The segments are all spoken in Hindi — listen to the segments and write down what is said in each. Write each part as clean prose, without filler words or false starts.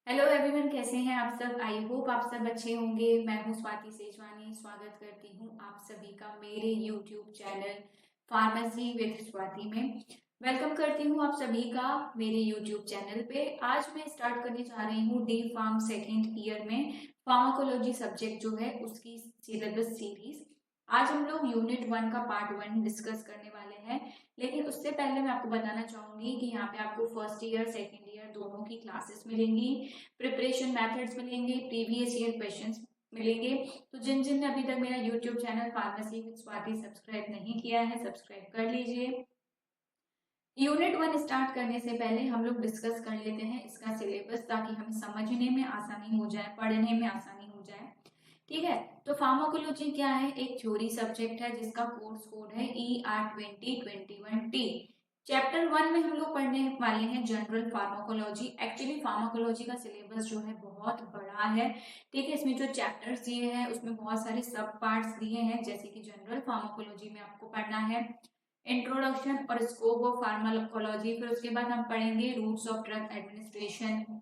हेलो एवरीवन, कैसे हैं आप सब। आई होप आप सब अच्छे होंगे। मैं हूं स्वाति सेजवानी। स्वागत करती हूं आप सभी का मेरे YouTube channel pharmacy with Swati में। वेलकम करती हूं आप सभी का मेरे यूट्यूब चैनल पे। आज मैं स्टार्ट करने जा रही हूं डी फार्म सेकेंड ईयर में फार्माकोलॉजी सब्जेक्ट जो है उसकी सिलेबस सीरीज। आज हम लोग यूनिट 1 का पार्ट 1 डिस्कस करने वाले हैं। लेकिन उससे पहले मैं आपको बताना चाहूंगी कि यहाँ पे आपको फर्स्ट ईयर सेकेंड ईयर दोनों की क्लासेस मिलेंगी, प्रिपरेशन मेथड्स मिलेंगे, प्रीवियस ईयर क्वेश्चंस मिलेंगे। तो जिन जिन ने अभी तक मेरा YouTube channel pharmacy with Swati subscribe नहीं किया है, सब्सक्राइब कर लीजिए। यूनिट 1 स्टार्ट करने से पहले हम लोग डिस्कस कर लेते हैं इसका सिलेबस, ताकि हमें समझने में आसानी हो जाए, पढ़ने में आसानी हो जाए। ठीक है, तो फार्माकोलॉजी क्या है? एक थ्योरी सब्जेक्ट है जिसका कोर्स कोड है ER2021T। चैप्टर 1 में हम लोग पढ़ने वाले हैं जनरल फार्माकोलॉजी। एक्चुअली फार्माकोलॉजी का सिलेबस जो है बहुत बड़ा है। ठीक है, इसमें जो चैप्टर्स दिए हैं उसमें बहुत सारे सब पार्ट्स दिए हैं। जैसे कि जनरल फार्माकोलॉजी में आपको पढ़ना है इंट्रोडक्शन और स्कोप ऑफ फार्माकोलॉजी। फिर उसके बाद हम पढ़ेंगे रूट्स ऑफ ड्रग एडमिनिस्ट्रेशन,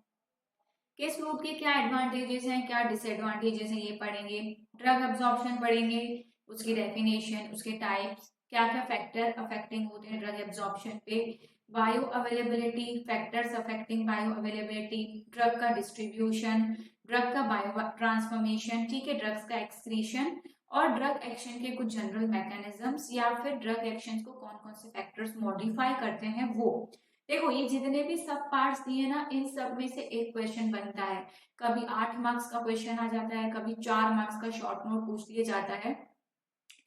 किस रूट के क्या एडवांटेजेस हैं, क्या डिसएडवांटेजेस हैं, ये पढ़ेंगे। ड्रग एब्जॉर्प्शन पढ़ेंगे, उसकी डेफिनेशन, उसके टाइप्स, क्या क्या फैक्टर अफेक्टिंग होते हैं ड्रग एब्जॉर्प्शन पे, bio availability, factors affecting bio availability, drug का डिस्ट्रीब्यूशन, ड्रग का बायो ट्रांसफॉर्मेशन, ठीक है, ड्रग्स का एक्सक्रीशन और ड्रग एक्शन के कुछ जनरल मैकेनिज्म्स या फिर ड्रग एक्शन को कौन कौन से फैक्टर्स मॉडिफाई करते हैं वो। देखो, ये जितने भी सब पार्ट्स दिए ना, इन सब में से एक क्वेश्चन बनता है। कभी 8 मार्क्स का क्वेश्चन आ जाता है, कभी 4 मार्क्स का शॉर्ट नोट पूछ लिया जाता है।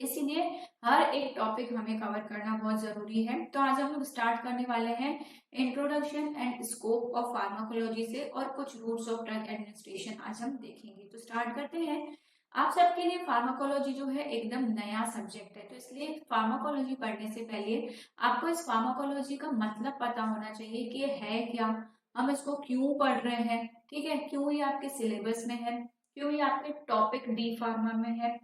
इसीलिए हर एक टॉपिक हमें कवर करना बहुत जरूरी है। तो आज हम लोग स्टार्ट करने वाले हैं introduction and scope of pharmacology से, और कुछ रूट्स ऑफ ड्रग एडमिनिस्ट्रेशन आज हम देखेंगे। तो स्टार्ट करते हैं। आप सबके लिए फार्माकोलॉजी जो है एकदम नया सब्जेक्ट है, तो इसलिए फार्माकोलॉजी पढ़ने से पहले आपको इस फार्माकोलॉजी का मतलब पता होना चाहिए कि ये है क्या, हम इसको क्यों पढ़ रहे हैं, ठीक है, क्यों ये आपके सिलेबस में है, क्यों ये आपके टॉपिक डी फार्मा में है।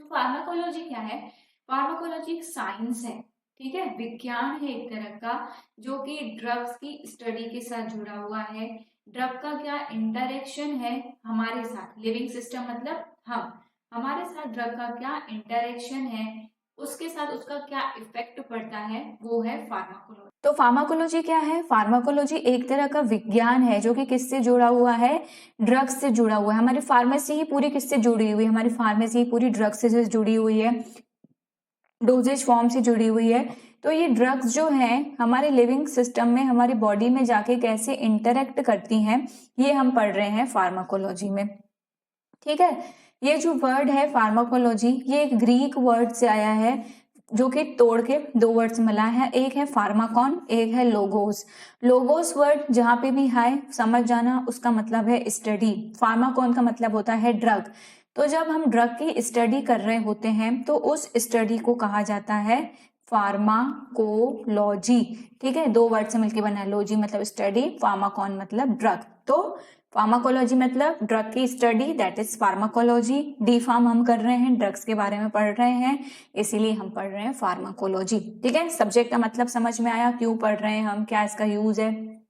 तो फार्माकोलॉजी क्या है? फार्माकोलॉजी एक साइंस है, ठीक है, विज्ञान है एक तरह का, जो कि ड्रग्स की स्टडी के साथ जुड़ा हुआ है। ड्रग का क्या इंटरेक्शन है हमारे साथ, लिविंग सिस्टम मतलब हम, हमारे साथ ड्रग का क्या इंटरेक्शन है, उसके साथ उसका क्या इफेक्ट पड़ता है, वो है फार्माकोलॉजी। तो फार्माकोलॉजी क्या है? फार्माकोलॉजी एक तरह का विज्ञान है जो कि किससे जुड़ा हुआ है? ड्रग्स से जुड़ा हुआ है। हमारी फार्मेसी ही पूरी किससे जुड़ी हुई है? हमारी फार्मेसी पूरी ड्रग्स से जुड़ी हुई है, डोजेज फॉर्म से जुड़ी हुई है। तो ये ड्रग्स जो हैं हमारे लिविंग सिस्टम में, हमारी बॉडी में जाके कैसे इंटरेक्ट करती हैं, ये हम पढ़ रहे हैं फार्माकोलॉजी में। ठीक है, ये जो वर्ड है फार्माकोलॉजी, ये एक ग्रीक वर्ड से आया है, जो कि तोड़ के दो वर्ड्स मिला है। एक है फार्माकॉन, एक है लोगोस। लोगोस वर्ड जहां पे भी है समझ जाना, उसका मतलब है स्टडी। फार्माकॉन का मतलब होता है ड्रग। तो जब हम ड्रग की स्टडी कर रहे होते हैं तो उस स्टडी को कहा जाता है फार्माकोलॉजी। ठीक है, दो वर्ड से मिलकर बना है, लॉजी मतलब स्टडी, फार्माकॉन मतलब ड्रग। तो फार्माकोलॉजी मतलब ड्रग की study, that is pharmacology. D pharm हम कर रहे हैं, ड्रग्स के बारे में पढ़ रहे हैं, इसीलिए हम पढ़ रहे हैं फार्माकोलॉजी। ठीक है, सब्जेक्ट का मतलब समझ में आया, क्यों पढ़ रहे हैं हम, क्या इसका यूज है।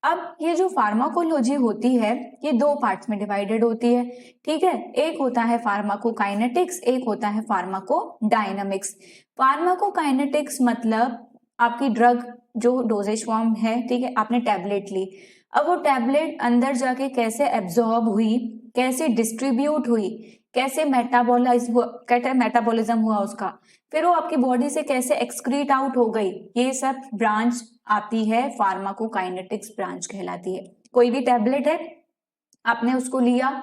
अब ये जो फार्माकोलॉजी होती है ये दो पार्ट्स में डिवाइडेड होती है। ठीक है, एक होता है फार्माकोकाइनेटिक्स, एक होता है फार्माकोडायनामिक्स। फार्माकोकाइनेटिक्स मतलब आपकी ड्रग जो डोजेज फॉर्म है, ठीक है, आपने टैबलेट ली, अब वो टैबलेट अंदर जाके कैसे एब्जॉर्ब हुई, कैसे डिस्ट्रीब्यूट हुई, कैसे मेटाबॉलिज्म हुआ उसका, फिर वो आपकी बॉडी से कैसे एक्सक्रीट आउट हो गई, ये सब ब्रांच आती है फार्माकोकाइनेटिक्स ब्रांच कहलाती है। कोई भी टैबलेट है, आपने उसको लिया,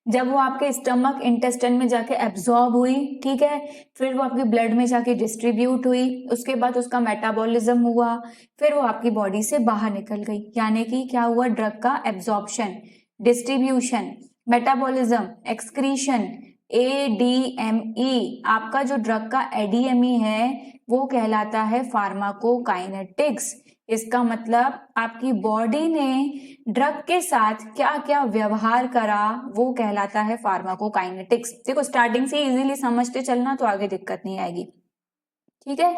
जब वो आपके स्टमक इंटेस्टाइन में जाके एब्जॉर्ब हुई, ठीक है, फिर वो आपके ब्लड में जाके डिस्ट्रीब्यूट हुई, उसके बाद उसका मेटाबॉलिज्म हुआ, फिर वो आपकी बॉडी से बाहर निकल गई। यानी कि क्या हुआ? ड्रग का absorption, distribution, metabolism, excretion, ADME. आपका जो ड्रग का एडीएमई है वो कहलाता है फार्माकोकाइनेटिक्स। इसका मतलब आपकी बॉडी ने ड्रग के साथ क्या क्या व्यवहार करा, वो कहलाता है फार्माकोकाइनेटिक्स। देखो, स्टार्टिंग से इजीली समझते चलना तो आगे दिक्कत नहीं आएगी। ठीक है।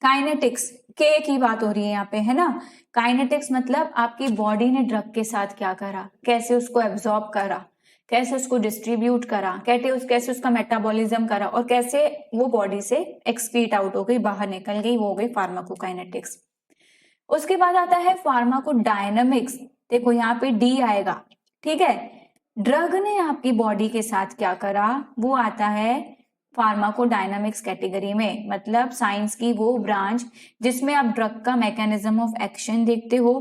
काइनेटिक्स के की बात हो रही है यहाँ पे, है ना। काइनेटिक्स मतलब आपकी बॉडी ने ड्रग के साथ क्या करा, कैसे उसको एब्जॉर्ब करा, कैसे उसको डिस्ट्रीब्यूट करा, कैसे उसका मेटाबॉलिज्म करा और कैसे वो बॉडी से एक्सक्रीट आउट हो गई, बाहर निकल गई, वो हो गई फार्माकोकाइनेटिक्स। उसके बाद आता है फार्माकोडायनामिक्स। देखो यहाँ पे डी आएगा, ठीक है। ड्रग ने आपकी बॉडी के साथ क्या करा, वो आता है फार्माकोडायनामिक्स कैटेगरी में, मतलब साइंस की वो ब्रांच जिसमें आप ड्रग का मैकेनिज्म ऑफ एक्शन देखते हो,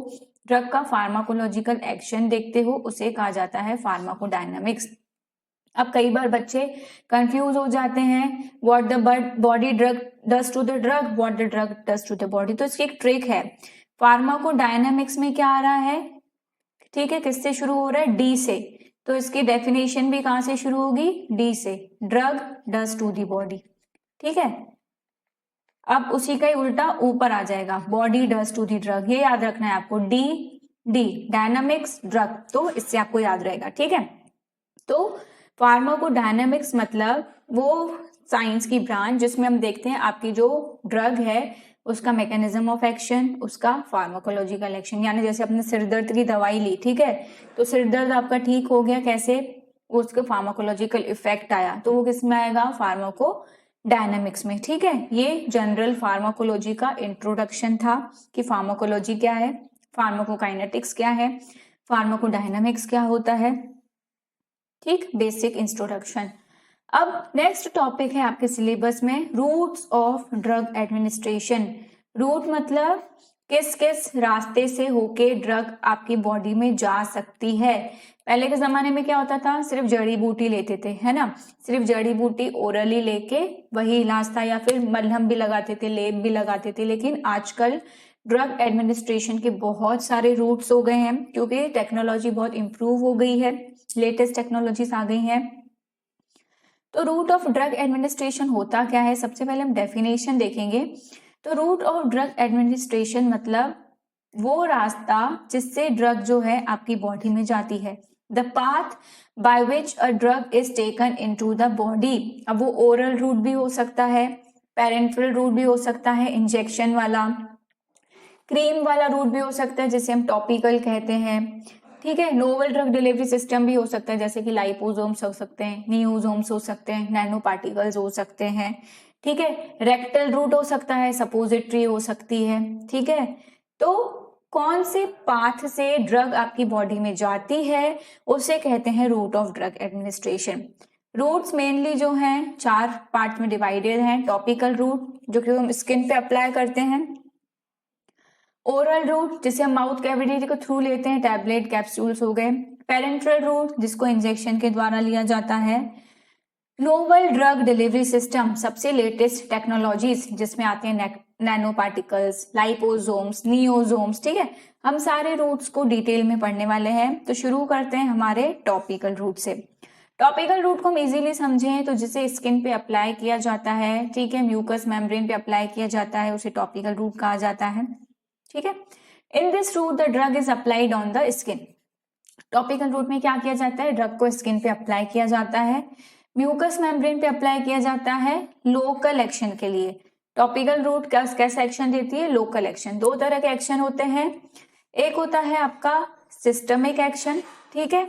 ड्रग का फार्माकोलॉजिकल एक्शन देखते हो, उसे कहा जाता है फार्माकोडायनामिक्स। अब कई बार बच्चे कंफ्यूज हो जाते हैं, what the body drug does to the drug, what the drug does to the body. तो इसकी एक ट्रिक है, फार्माकोडायनामिक्स में क्या आ रहा है, ठीक है, किससे शुरू हो रहा है, डी से, तो इसकी डेफिनेशन भी कहां से शुरू होगी, डी से, drug does to the body, ठीक है। अब उसी का ही उल्टा ऊपर आ जाएगा, body does to the drug, ये याद रखना है आपको, डी डी डायनामिक्स ड्रग, तो इससे आपको याद रहेगा, ठीक है। तो फार्माकोडायनामिक्स मतलब वो साइंस की ब्रांच जिसमें हम देखते हैं आपकी जो ड्रग है उसका मैकेनिज्म ऑफ एक्शन, उसका फार्माकोलॉजिकल एक्शन, यानी जैसे अपने सिर दर्द की दवाई ली, ठीक है, तो सिर दर्द आपका ठीक हो गया, कैसे, उसका फार्माकोलॉजिकल इफेक्ट आया, तो वो किस में आएगा, फार्माकोडायनामिक्स में, ठीक है। ये जनरल फार्माकोलॉजी का इंट्रोडक्शन था कि फार्माकोलॉजी क्या है, फार्माकोकाइनेटिक्स क्या है, फार्माकोडायनामिक्स क्या होता है, ठीक, बेसिक इंट्रोडक्शन। अब नेक्स्ट टॉपिक है आपके सिलेबस में routes of drug administration. Route मतलब किस किस रास्ते से होके ड्रग आपकी बॉडी में जा सकती है। पहले के जमाने में क्या होता था, सिर्फ जड़ी बूटी लेते थे, है ना, सिर्फ जड़ी बूटी ओरली लेके वही इलाज था, या फिर मलहम भी लगाते थे, लेप भी लगाते थे। लेकिन आजकल ड्रग एडमिनिस्ट्रेशन के बहुत सारे रूट्स हो गए हैं, क्योंकि टेक्नोलॉजी बहुत इंप्रूव हो गई है, लेटेस्ट टेक्नोलॉजीज आ गई हैं। तो रूट ऑफ ड्रग एडमिनिस्ट्रेशन होता क्या है, सबसे पहले हम डेफिनेशन देखेंगे। तो रूट ऑफ ड्रग एडमिनिस्ट्रेशन मतलब वो रास्ता जिससे ड्रग जो है आपकी बॉडी में जाती है, the path by which a drug is taken into the body. अब वो ओरल रूट भी हो सकता है, पेरेंट्रल रूट भी हो सकता है, इंजेक्शन वाला, क्रीम वाला रूट भी हो सकता है जिसे हम टॉपिकल कहते हैं, ठीक है। नोवल ड्रग डिलीवरी सिस्टम भी हो सकता है, जैसे कि लाइपोसोम्स हो सकते हैं, नियोसोम्स हो सकते हैं, नैनो पार्टिकल्स हो सकते हैं, ठीक है। रेक्टल रूट हो सकता है, सपोजिटरी हो सकती है, ठीक है। तो कौन से पाथ से ड्रग आपकी बॉडी में जाती है उसे कहते हैं route of drug administration. Routes mainly जो हैं 4 पार्ट में डिवाइडेड हैं। टॉपिकल रूट जो कि हम स्किन पे अप्लाई करते हैं, ओरल रूट जिसे हम माउथ कैविटी के थ्रू लेते हैं, टैबलेट कैप्सूल्स हो गए, पेरेंट्रल रूट जिसको इंजेक्शन के द्वारा लिया जाता है, नोवल ड्रग डिलीवरी सिस्टम सबसे लेटेस्ट टेक्नोलॉजीज जिसमें आते हैं नैनो पार्टिकल्स, लाइपोसोम्स, नियोसोम्स, ठीक है। हम सारे रूट्स को डिटेल में पढ़ने वाले हैं। तो शुरू करते हैं हमारे टॉपिकल रूट से। टॉपिकल रूट को हम इजीली समझें तो जिसे स्किन पे अप्लाई किया जाता है, ठीक है, म्यूकस मेम्ब्रेन पे अप्लाई किया जाता है, उसे टॉपिकल रूट कहा जाता है, ठीक है। In this route the drug is applied on the skin. Topical route में क्या किया जाता है, ड्रग को स्किन पे अप्लाई किया जाता है, म्यूकस मेम्ब्रेन पे अप्लाई किया जाता है लोकल एक्शन के लिए। टॉपिकल रूट कैसा एक्शन देती है, लोकल एक्शन। 2 तरह के एक्शन होते हैं, एक होता है आपका सिस्टमिक एक्शन, ठीक है,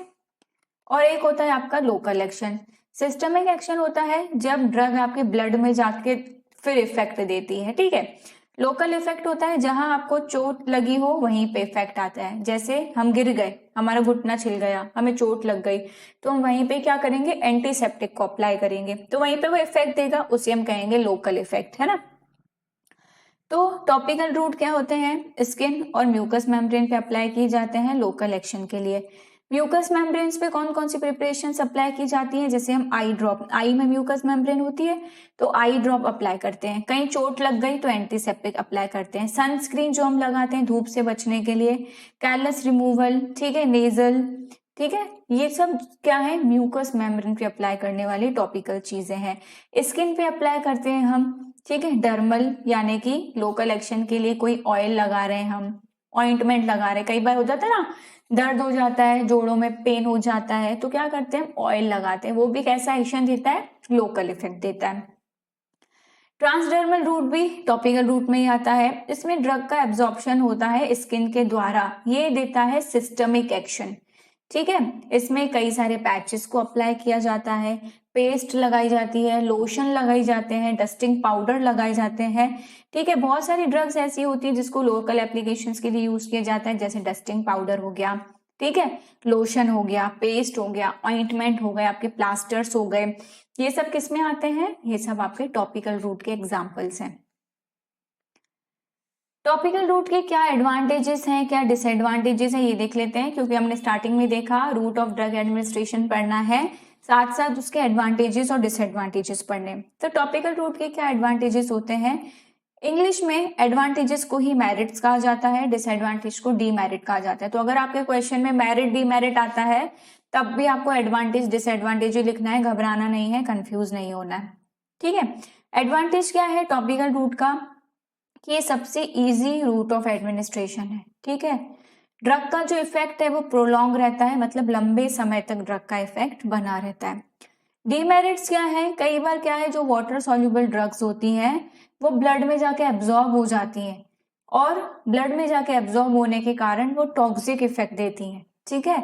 और एक होता है आपका लोकल एक्शन। सिस्टमिक एक्शन होता है जब ड्रग आपके ब्लड में जाके फिर इफेक्ट देती है, ठीक है। लोकल इफेक्ट होता है जहां आपको चोट लगी हो वहीं पे इफेक्ट आता है, जैसे हम गिर गए, हमारा घुटना छिल गया, हमें चोट लग गई, तो हम वहीं पे क्या करेंगे, एंटीसेप्टिक को अप्लाई करेंगे, तो वहीं पे वो इफेक्ट देगा, उसे हम कहेंगे लोकल इफेक्ट, है ना। तो टॉपिकल रूट क्या होते हैं, स्किन और म्यूकस मेम्ब्रेन पे अप्लाई किए जाते हैं लोकल एक्शन के लिए। म्यूकस मेम्ब्रेन्स पे कौन कौन सी प्रिपरेशन अप्लाई की जाती है, जैसे हम आई ड्रॉप, आई में म्यूकस मेम्ब्रेन होती है तो आई ड्रॉप अप्लाई करते हैं, कहीं चोट लग गई तो एंटीसेप्टिक अप्लाई करते हैं, सनस्क्रीन जो हम लगाते हैं धूप से बचने के लिए, कैलस रिमूवल, ठीक है, नेजल, ठीक है, ये सब क्या है, म्यूकस मेम्ब्रेन पे अप्लाई करने वाली टॉपिकल चीजें हैं। स्किन पे अप्लाई करते हैं हम, ठीक है, डर्मल यानी कि लोकल एक्शन के लिए कोई ऑयल लगा रहे हैं हम, ऑइंटमेंट लगा रहे हैं, कई बार हो जाता है ना, दर्द हो जाता है, जोड़ों में पेन हो जाता है, तो क्या करते हैं, ऑयल लगाते हैं, वो भी कैसा एक्शन देता है, लोकल इफेक्ट देता है। ट्रांसडर्मल रूट भी टॉपिकल रूट में ही आता है। इसमें ड्रग का एब्जॉर्प्शन होता है स्किन के द्वारा, ये देता है सिस्टमिक एक्शन। ठीक है, इसमें कई सारे पैचेस को अप्लाई किया जाता है, पेस्ट लगाई जाती है, लोशन लगाई जाते हैं, डस्टिंग पाउडर लगाए जाते हैं। ठीक है, बहुत सारी ड्रग्स ऐसी होती है जिसको लोकल एप्लीकेशंस के लिए यूज किया जाता है, जैसे डस्टिंग पाउडर हो गया, ठीक है, लोशन हो गया, पेस्ट हो गया, ऑइंटमेंट हो गए, आपके प्लास्टर्स हो गए, ये सब किस में आते हैं? ये सब आपके टॉपिकल रूट के एग्जाम्पल्स हैं। टॉपिकल रूट के क्या एडवांटेजेस हैं, क्या डिसएडवांटेजेस हैं, ये देख लेते हैं, क्योंकि हमने स्टार्टिंग में देखा रूट ऑफ ड्रग एडमिनिस्ट्रेशन पढ़ना है, साथ साथ उसके एडवांटेजेस और डिसएडवांटेजेस पढ़ने। तो टॉपिकल रूट के क्या एडवांटेजेस होते हैं? इंग्लिश में एडवांटेजेस को ही मेरिट्स कहा जाता है, डिसएडवांटेज को डीमेरिट कहा जाता है। तो अगर आपके क्वेश्चन में मेरिट डीमेरिट आता है तब भी आपको एडवांटेज डिसएडवांटेज लिखना है, घबराना नहीं है, कंफ्यूज नहीं होना है। ठीक है, एडवांटेज क्या है टॉपिकल रूट का? कि ये सबसे इजी रूट ऑफ एडमिनिस्ट्रेशन है। ठीक है, ड्रग का जो इफेक्ट है वो प्रोलॉन्ग रहता है, मतलब लंबे समय तक ड्रग का इफेक्ट बना रहता है। डीमेरिट्स क्या है? कई बार क्या है, जो वाटर सॉल्युबल ड्रग्स होती हैं वो ब्लड में जाके एब्जॉर्ब हो जाती हैं, और ब्लड में जाके एब्जॉर्ब होने के कारण वो टॉक्सिक इफेक्ट देती हैं। ठीक है,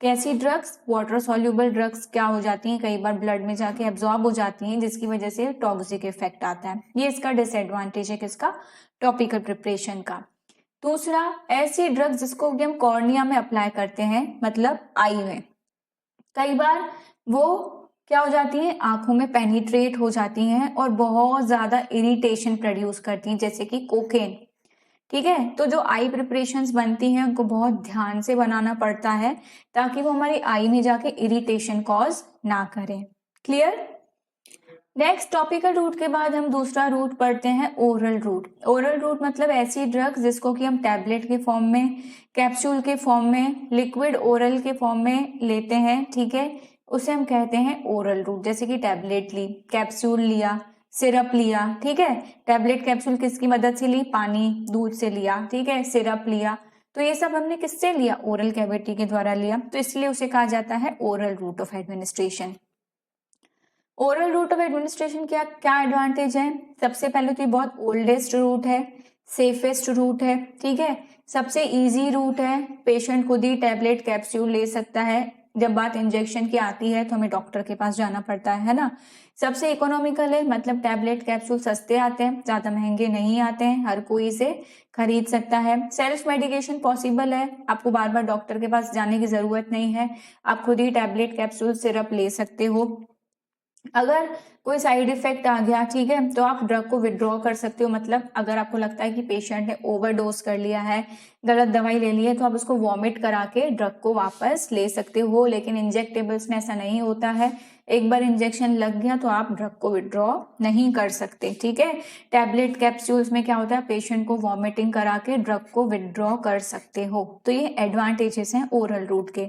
कैसी ड्रग्स? वाटर सॉल्युबल ड्रग्स क्या हो जाती हैं, कई बार ब्लड में जाके एब्जॉर्ब हो जाती हैं, जिसकी वजह से टॉक्सिक इफेक्ट आता है। ये इसका डिसएडवांटेज है, किसका? टॉपिकल प्रिपरेशन का। दूसरा, ऐसी ड्रग्स जिसको कि हम कॉर्निया में अप्लाई करते हैं, मतलब आई में, कई बार वो क्या हो जाती हैं, आंखों में पेनिट्रेट हो जाती हैं और बहुत ज्यादा इरिटेशन प्रोड्यूस करती हैं, जैसे कि कोकेन। ठीक है, तो जो आई प्रिपरेशंस बनती हैं उनको बहुत ध्यान से बनाना पड़ता है ताकि वो हमारी आई में जाके इरिटेशन कॉज ना करें। क्लियर? नेक्स्ट, टॉपिकल रूट के बाद हम दूसरा रूट पढ़ते हैं ओरल रूट। ओरल रूट मतलब ऐसी ड्रग्स जिसको कि हम टैबलेट के फॉर्म में, कैप्सूल के फॉर्म में, लिक्विड ओरल के फॉर्म में लेते हैं। ठीक है, उसे हम कहते हैं ओरल रूट। जैसे कि टैबलेट ली, कैप्सूल लिया, सिरप लिया। ठीक है, टैबलेट कैप्सूल किसकी मदद से ली? पानी दूध से लिया। ठीक है, सिरप लिया, तो ये सब हमने किससे लिया? ओरल कैविटी के द्वारा लिया, तो इसलिए उसे कहा जाता है oral route of administration. Oral route of administration क्या क्या एडवांटेज है? सबसे पहले तो ये बहुत ओल्डेस्ट रूट है, सेफेस्ट रूट है। ठीक है, सबसे इजी रूट है, पेशेंट खुद ही टैबलेट कैप्सूल ले सकता है। जब बात इंजेक्शन की आती है तो हमें डॉक्टर के पास जाना पड़ता है ना। सबसे इकोनॉमिकल है, मतलब टैबलेट कैप्सूल सस्ते आते हैं, ज्यादा महंगे नहीं आते हैं, हर कोई इसे खरीद सकता है। सेल्फ मेडिकेशन पॉसिबल है, आपको बार बार डॉक्टर के पास जाने की जरूरत नहीं है, आप खुद ही टैबलेट कैप्सूल सिरप ले सकते हो। अगर कोई साइड इफेक्ट आ गया, ठीक है, तो आप ड्रग को विड्रॉ कर सकते हो। मतलब अगर आपको लगता है कि पेशेंट ने ओवरडोज कर लिया है, गलत दवाई ले ली है, तो आप उसको वॉमिट करा के ड्रग को वापस ले सकते हो। लेकिन इंजेक्टेबल्स में ऐसा नहीं होता है, एक बार इंजेक्शन लग गया तो आप ड्रग को विड्रॉ नहीं कर सकते। ठीक है, टैबलेट कैप्सूल्स में क्या होता है, पेशेंट को वॉमिटिंग करा के ड्रग को विड्रॉ कर सकते हो। तो ये एडवांटेजेस हैं ओरल रूट के।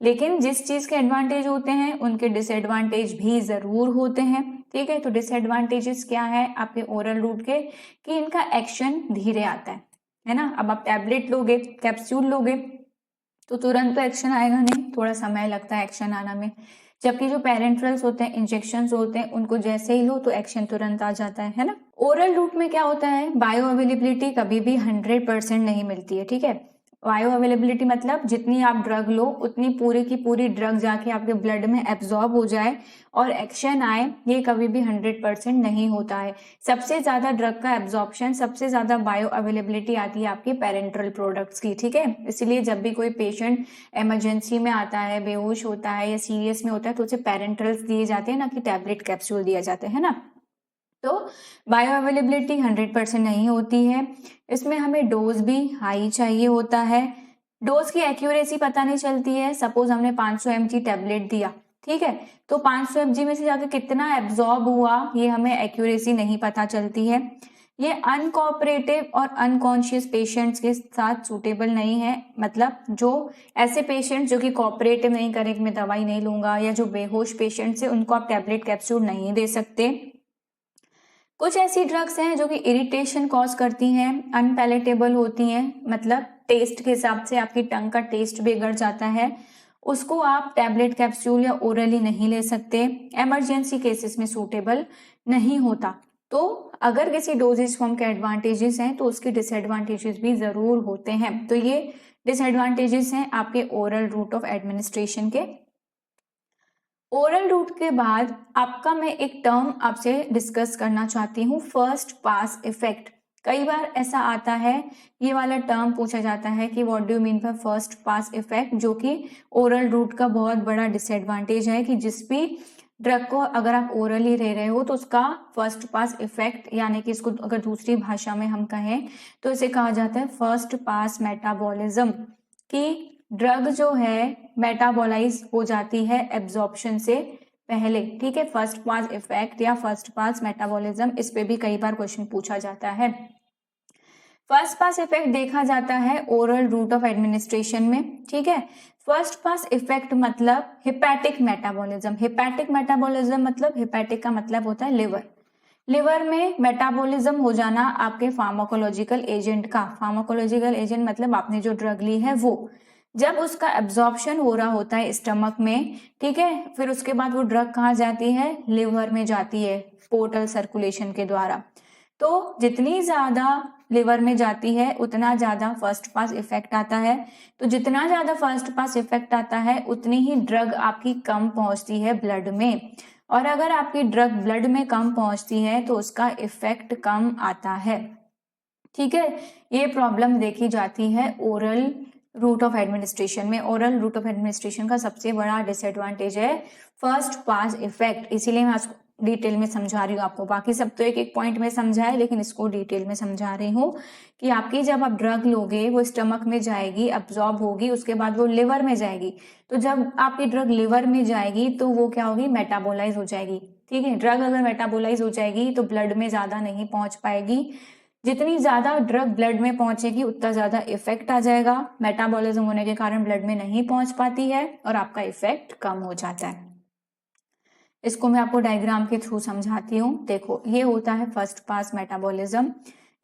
लेकिन जिस चीज के एडवांटेज होते हैं उनके डिसएडवांटेज भी जरूर होते हैं। ठीक है, तो डिसएडवांटेजेस क्या है आपके ओरल रूट के? कि इनका एक्शन धीरे आता है ना। अब आप टैबलेट लोगे, कैप्सूल लोगे तो तुरंत तो एक्शन आएगा नहीं, थोड़ा समय लगता है एक्शन आना में। जबकि जो पेरेंट्रल्स होते हैं, इंजेक्शन होते हैं, उनको जैसे ही लो तो एक्शन तुरंत आ जाता है ना। ओरल रूट में क्या होता है, बायो अवेलेबिलिटी कभी भी 100% नहीं मिलती है। ठीक है, बायो अवेलेबिलिटी मतलब जितनी आप ड्रग लो उतनी पूरी की पूरी ड्रग जाके आपके ब्लड में एब्जॉर्ब हो जाए और एक्शन आए, ये कभी भी 100% नहीं होता है। सबसे ज्यादा ड्रग का एब्जॉर्प्शन, सबसे ज्यादा बायो अवेलेबिलिटी आती है आपकी पेरेंट्रल प्रोडक्ट्स की। ठीक है, इसलिए जब भी कोई पेशेंट इमरजेंसी में आता है, बेहोश होता है या सीरियस में होता है, तो उसे पेरेंट्रल्स दिए जाते हैं, ना कि टैबलेट कैप्सूल दिया जाते हैं ना। तो बायो अवेलेबिलिटी 100% नहीं होती है। इसमें हमें डोज भी हाई चाहिए होता है। डोज की एक्यूरेसी पता नहीं चलती है। सपोज हमने 500 mg टैबलेट दिया, ठीक है, तो 500 mg में से जाके कितना एब्जॉर्ब हुआ ये हमें एक्यूरेसी नहीं पता चलती है। ये अनकोऑपरेटिव और अनकॉन्शियस पेशेंट्स के साथ सूटेबल नहीं है। मतलब जो ऐसे पेशेंट जो कि कोऑपरेटिव नहीं करे कि मैं दवाई नहीं लूंगा, या जो बेहोश पेशेंट्स है उनको आप टैबलेट कैप्सूल नहीं दे सकते। कुछ ऐसी ड्रग्स हैं जो कि इरिटेशन कॉज करती हैं, अनपैलेटेबल होती हैं, मतलब टेस्ट के हिसाब से आपकी टंग का टेस्ट बिगड़ जाता है, उसको आप टैबलेट कैप्सूल या ओरली नहीं ले सकते, इमरजेंसी केसेस में सूटेबल नहीं होता। तो अगर किसी डोजेज फॉर्म के एडवांटेजेस हैं तो उसके डिसएडवांटेजेस भी ज़रूर होते हैं। तो ये डिसएडवांटेजेस हैं आपके ओरल रूट ऑफ एडमिनिस्ट्रेशन के। ओरल रूट के बाद आपका मैं एक टर्म आपसे डिस्कस करना चाहती हूँ, फर्स्ट पास इफेक्ट। कई बार ऐसा आता है, ये वाला टर्म पूछा जाता है कि what do you mean by first pass effect, जो कि ओरल रूट का बहुत बड़ा डिसएडवांटेज है कि जिस भी ड्रग को अगर आप ओरली ले रहे हो तो उसका फर्स्ट पास इफेक्ट, यानी कि इसको अगर दूसरी भाषा में हम कहें तो इसे कहा जाता है फर्स्ट पास मेटाबॉलिज्म, कि ड्रग जो है मेटाबोलाइज हो जाती है एब्जॉर्प्शन से पहले। ठीक है, फर्स्ट पास इफेक्ट या फर्स्ट पास मेटाबॉलिज्म, इस पे भी कई बार क्वेश्चन पूछा जाता है। फर्स्ट पास इफेक्ट देखा जाता है ओरल रूट ऑफ एडमिनिस्ट्रेशन में। ठीक है, फर्स्ट पास इफेक्ट मतलब हिपैटिक मेटाबॉलिज्म। हिपैटिक मेटाबॉलिज्म मतलब, हिपैटिक का मतलब होता है लिवर। लिवर में मेटाबॉलिज्म हो जाना आपके फार्माकोलॉजिकल एजेंट का, फार्माकोलॉजिकल एजेंट मतलब आपने जो ड्रग ली है वो, जब उसका एब्जॉर्प्शन हो रहा होता है स्टमक में, ठीक है, फिर उसके बाद वो ड्रग कहाँ जाती है, लिवर में जाती है पोर्टल सर्कुलेशन के द्वारा। तो जितनी ज्यादा लिवर में जाती है उतना ज्यादा फर्स्ट पास इफेक्ट आता है। तो जितना ज्यादा फर्स्ट पास इफेक्ट आता है उतनी ही ड्रग आपकी कम पहुंचती है ब्लड में, और अगर आपकी ड्रग ब्लड में कम पहुंचती है तो उसका इफेक्ट कम आता है। ठीक है, ये प्रॉब्लम देखी जाती है ओरल रूट ऑफ एडमिनिस्ट्रेशन में। ओरल रूट ऑफ एडमिनिस्ट्रेशन का सबसे बड़ा डिसएडवांटेज है फर्स्ट पास इफेक्ट, इसीलिए मैं आज डिटेल में समझा रही हूँ आपको। बाकी सब तो एक एक पॉइंट में समझा है, लेकिन इसको डिटेल में समझा रही हूँ कि आपकी जब आप ड्रग लोगे वो स्टमक में जाएगी, अब्जॉर्ब होगी, उसके बाद वो लिवर में जाएगी। तो जब आपकी ड्रग लिवर में जाएगी तो वो क्या होगी, मेटाबोलाइज हो जाएगी। ठीक है, ड्रग अगर मेटाबोलाइज हो जाएगी तो ब्लड में ज्यादा नहीं पहुंच पाएगी। जितनी ज्यादा ड्रग ब्लड में पहुंचेगी उतना ज्यादा इफेक्ट आ जाएगा। मेटाबॉलिज्म होने के कारण ब्लड में नहीं पहुंच पाती है और आपका इफेक्ट कम हो जाता है। इसको मैं आपको डायग्राम के थ्रू समझाती हूँ। देखो, ये होता है फर्स्ट पास मेटाबॉलिज्म।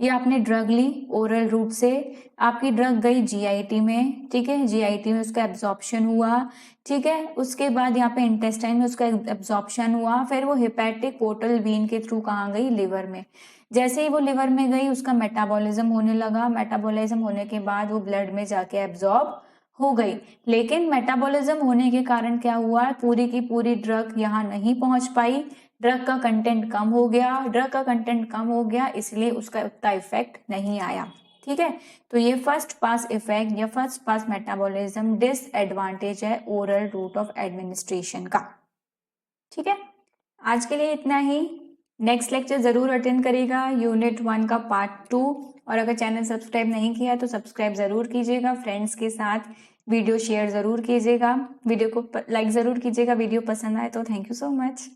ये आपने ड्रग ली ओरल रूट से, आपकी ड्रग गई जीआईटी में। ठीक है, जीआईटी में उसका एब्जॉर्प्शन हुआ। ठीक है, उसके बाद यहाँ पे इंटेस्टाइन में उसका एब्जॉर्प्शन हुआ, फिर वो हेपेटिक पोर्टल वीन के थ्रू कहाँ गई, लिवर में। जैसे ही वो लिवर में गई उसका मेटाबॉलिज्म होने लगा, मेटाबॉलिज्म होने के बाद वो ब्लड में जाके एब्जॉर्ब हो गई। लेकिन मेटाबॉलिज्म होने के कारण क्या हुआ, पूरी की पूरी ड्रग यहाँ नहीं पहुंच पाई, ड्रग का कंटेंट कम हो गया। ड्रग का कंटेंट कम हो गया इसलिए उसका उतना इफेक्ट नहीं आया। ठीक है, तो ये फर्स्ट पास इफेक्ट या फर्स्ट पास मेटाबॉलिज्म डिसएडवांटेज है ओरल रूट ऑफ एडमिनिस्ट्रेशन का। ठीक है, आज के लिए इतना ही। नेक्स्ट लेक्चर जरूर अटेंड करिएगा, यूनिट 1 का पार्ट 2। और अगर चैनल सब्सक्राइब नहीं किया तो सब्सक्राइब जरूर कीजिएगा, फ्रेंड्स के साथ वीडियो शेयर जरूर कीजिएगा, वीडियो को लाइक जरूर कीजिएगा, वीडियो पसंद आए तो। Thank you so much.